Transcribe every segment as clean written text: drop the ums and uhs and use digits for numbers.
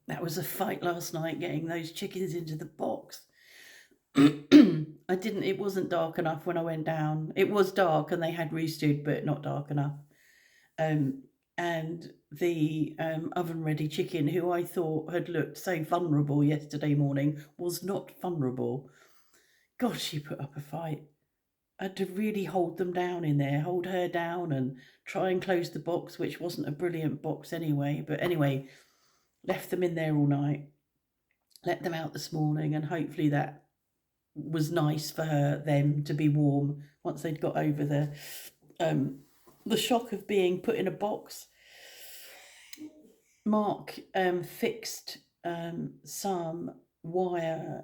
That was a fight last night getting those chickens into the box. It wasn't dark enough when I went down. It was dark and they had roosted, but not dark enough. Um, and the oven ready chicken, who I thought had looked so vulnerable yesterday morning, was not vulnerable. God, she put up a fight. I had to really hold them down in there, hold her down and try and close the box, which wasn't a brilliant box anyway. But anyway, left them in there all night, let them out this morning, and hopefully that was nice for them to be warm once they'd got over the shock of being put in a box. Mark fixed some wire,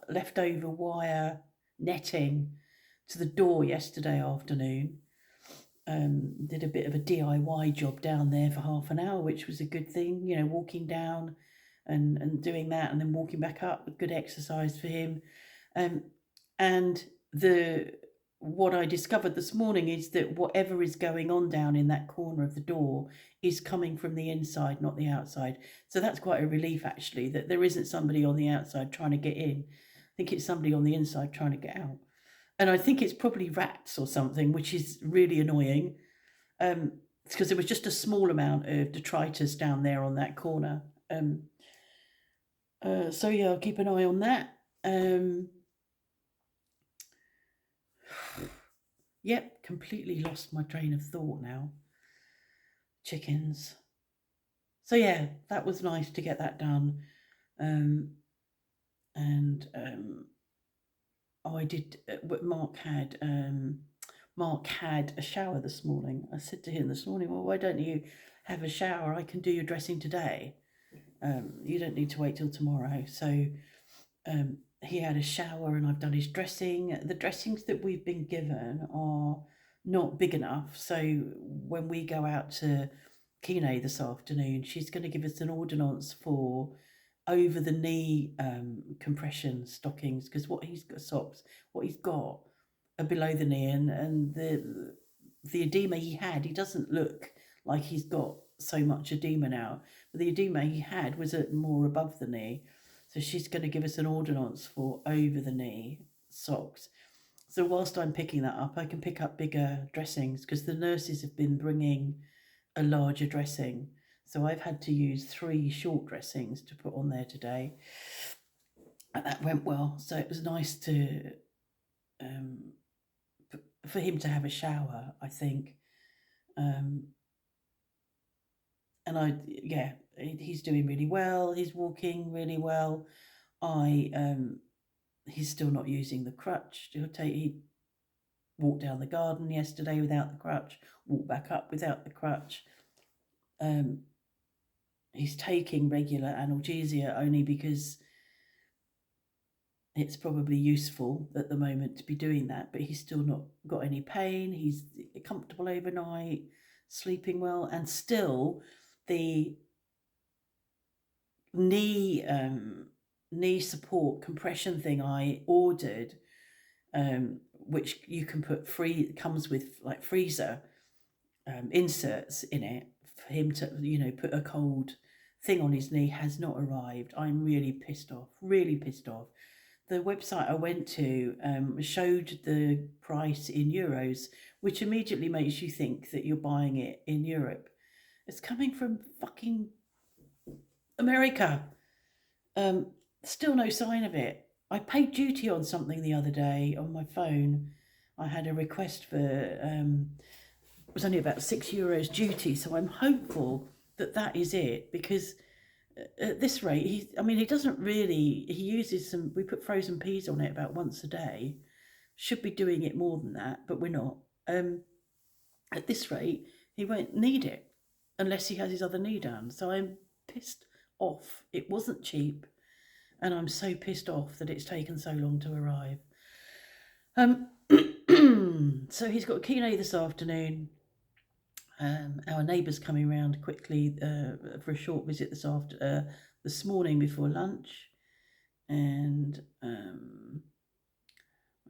leftover wire netting to the door yesterday afternoon. Did a bit of a DIY job down there for half an hour, which was a good thing, walking down and doing that and then walking back up, good exercise for him. And what I discovered this morning is that whatever is going on down in that corner of the door is coming from the inside, not the outside. So that's quite a relief, actually, that there isn't somebody on the outside trying to get in. I think it's somebody on the inside trying to get out. And I think it's probably rats or something, which is really annoying. Because there was just a small amount of detritus down there on that corner. So yeah, I'll keep an eye on that. Yep, completely lost my train of thought now. Chickens. So yeah, that was nice to get that done. And I did. Mark had a shower this morning. I said to him this morning, "Well, why don't you have a shower? I can do your dressing today. You don't need to wait till tomorrow." So he had a shower and I've done his dressing. The dressings that we've been given are not big enough. So when we go out to Kine this afternoon, she's going to give us an ordinance for over the knee compression stockings, because what he's got are below the knee, and the edema he doesn't look like he's got so much edema now, but the edema he had was more above the knee. So she's going to give us an ordinance for over the knee socks. So whilst I'm picking that up, I can pick up bigger dressings because the nurses have been bringing a larger dressing. So I've had to use 3 short dressings to put on there today. And that went well. So it was nice for him to have a shower, I think. And he's doing really well. He's walking really well. He's still not using the crutch. He walked down the garden yesterday without the crutch, walked back up without the crutch. He's taking regular analgesia only because it's probably useful at the moment to be doing that, but he's still not got any pain. He's comfortable overnight, sleeping well, and still the knee support compression thing I ordered, which you can put free, comes with like freezer inserts in it for him to put a cold thing on his knee, has not arrived. I'm really pissed off. The website I went to showed the price in euros, which immediately makes you think that you're buying it in Europe. It's coming from fucking America. Still no sign of it. I paid duty on something the other day on my phone. I had a request for it was only about €6 duty, so I'm hopeful that is it, because at this rate, he doesn't really, he uses we put frozen peas on it about once a day. Should be doing it more than that, but we're not. At this rate, he won't need it unless he has his other knee done. So I'm pissed off. It wasn't cheap, and I'm so pissed off that it's taken so long to arrive. So he's got Kine this afternoon. Our neighbour's coming round quickly for a short visit this morning before lunch, and I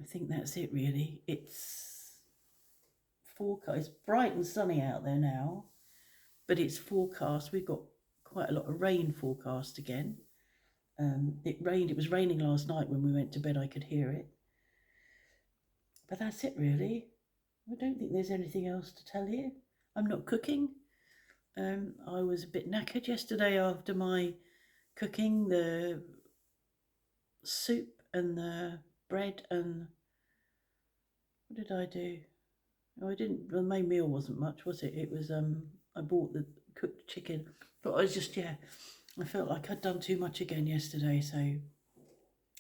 think that's it really. It's forecast. It's bright and sunny out there now, but it's forecast. We've got quite a lot of rain forecast again. It rained. It was raining last night when we went to bed. I could hear it. But that's it, really. I don't think there's anything else to tell you. I'm not cooking. I was a bit knackered yesterday after my cooking the soup and the bread and what did I do? Oh, I didn't. The main meal wasn't much, was it? It was I bought the cooked chicken, but I was just yeah. I felt like I'd done too much again yesterday, so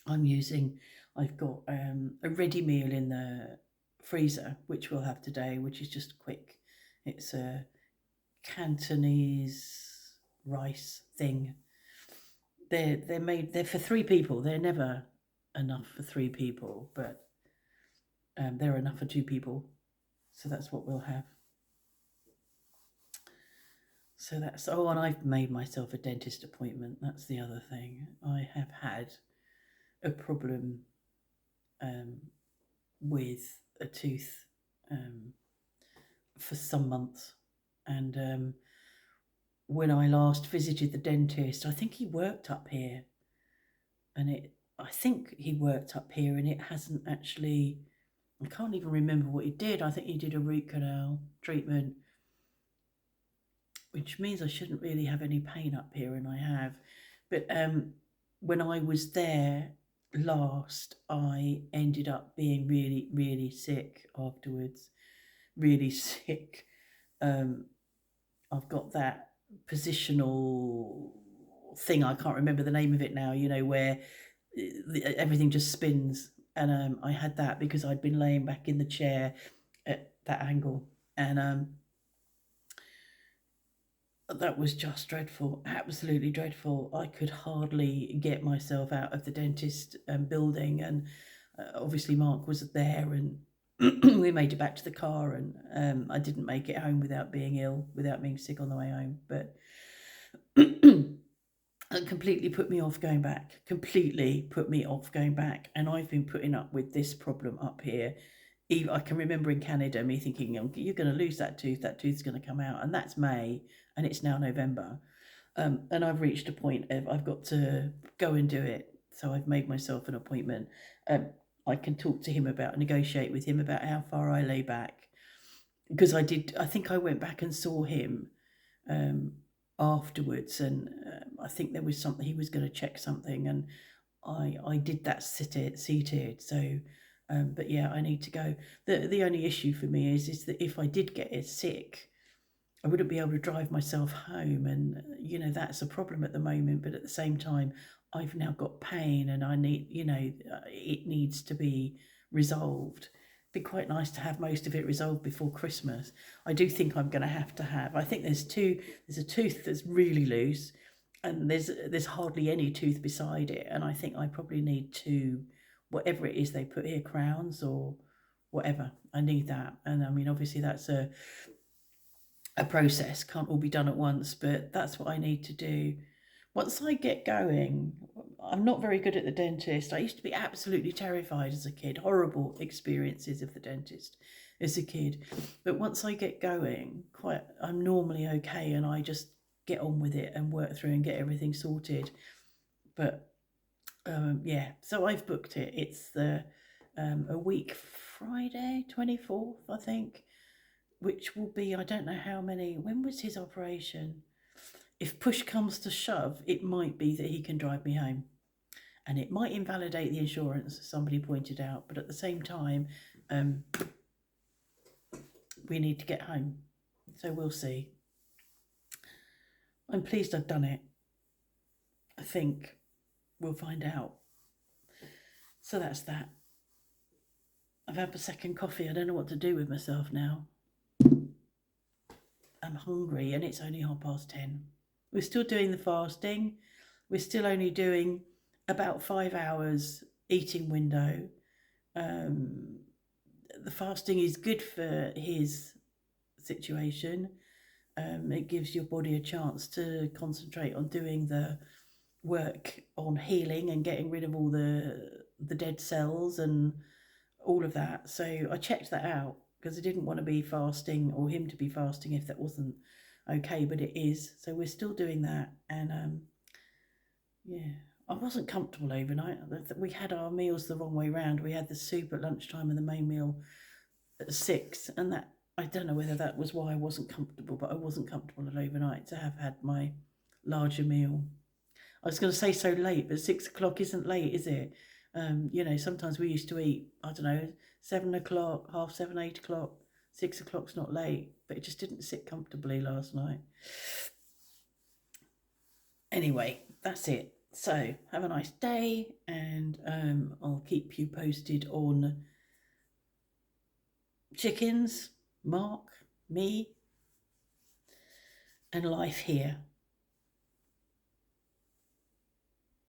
I'm using. I've got a ready meal in the freezer, which we'll have today, which is just quick. It's a Cantonese rice thing. They're made. They're for 3 people. They're never enough for 3 people, but they're enough for 2 people. So that's what we'll have. So that's and I've made myself a dentist appointment. That's the other thing. I have had a problem with a tooth for some months, and when I last visited the dentist, I think he worked up here, and I think he worked up here, and it hasn't actually. I can't even remember what he did. I think he did a root canal treatment, which means I shouldn't really have any pain up here, and I have. But when I was there last, I ended up being really, really sick afterwards. Really sick. I've got that positional thing. I can't remember the name of it now. You know, where everything just spins, and I had that because I'd been laying back in the chair at that angle, and that was just dreadful, absolutely dreadful. I could hardly get myself out of the dentist building, and obviously Mark was there, and we made it back to the car, and I didn't make it home without being ill, without being sick on the way home. But it completely put me off going back. Completely put me off going back, and I've been putting up with this problem up here. I can remember in Canada me thinking, you're going to lose that tooth. That tooth's going to come out, and that's May, and it's now November. And I've reached a point of I've got to go and do it. So I've made myself an appointment. I can talk to him about, negotiate with him about how far I lay back. Because I think I went back and saw him afterwards, and I think there was something, he was going to check something, and I did that seated. So, but yeah, I need to go. The only issue for me is that if I did get sick, I wouldn't be able to drive myself home, and that's a problem at the moment. But at the same time, I've now got pain, and I need, it needs to be resolved. It'd be quite nice to have most of it resolved before Christmas. I do think I'm going to have. I think there's a tooth that's really loose, and there's hardly any tooth beside it, and I think I probably need two, whatever it is they put here, crowns or whatever. I need that, and I mean, obviously that's a process, can't all be done at once, but that's what I need to do. Once I get going, I'm not very good at the dentist. I used to be absolutely terrified as a kid, horrible experiences of the dentist as a kid. But once I get going, I'm normally okay, and I just get on with it and work through and get everything sorted. But yeah, so I've booked it. It's a week Friday, 24th, I think, which will be, I don't know how many, when was his operation? If push comes to shove, it might be that he can drive me home. And it might invalidate the insurance, somebody pointed out, but at the same time, we need to get home. So we'll see. I'm pleased I've done it. I think we'll find out. So that's that. I've had a second coffee. I don't know what to do with myself now. I'm hungry, and it's only 10:30. We're still doing the fasting. We're still only doing about 5 hours eating window. The fasting is good for his situation. It gives your body a chance to concentrate on doing the work on healing and getting rid of all the dead cells and all of that. So I checked that out because I didn't want to be fasting, or him to be fasting, if that wasn't okay, but it is. So we're still doing that. And yeah, I wasn't comfortable overnight. We had our meals the wrong way round. We had the soup at lunchtime and the main meal at 6. And that, I don't know whether that was why I wasn't comfortable, but I wasn't comfortable at overnight to have had my larger meal. I was going to say so late, but 6 o'clock isn't late, is it? Sometimes we used to eat, I don't know, 7 o'clock, half 7, 8 o'clock. 6 o'clock's not late, but it just didn't sit comfortably last night. Anyway, that's it. So have a nice day, and I'll keep you posted on chickens, Mark, me, and life here.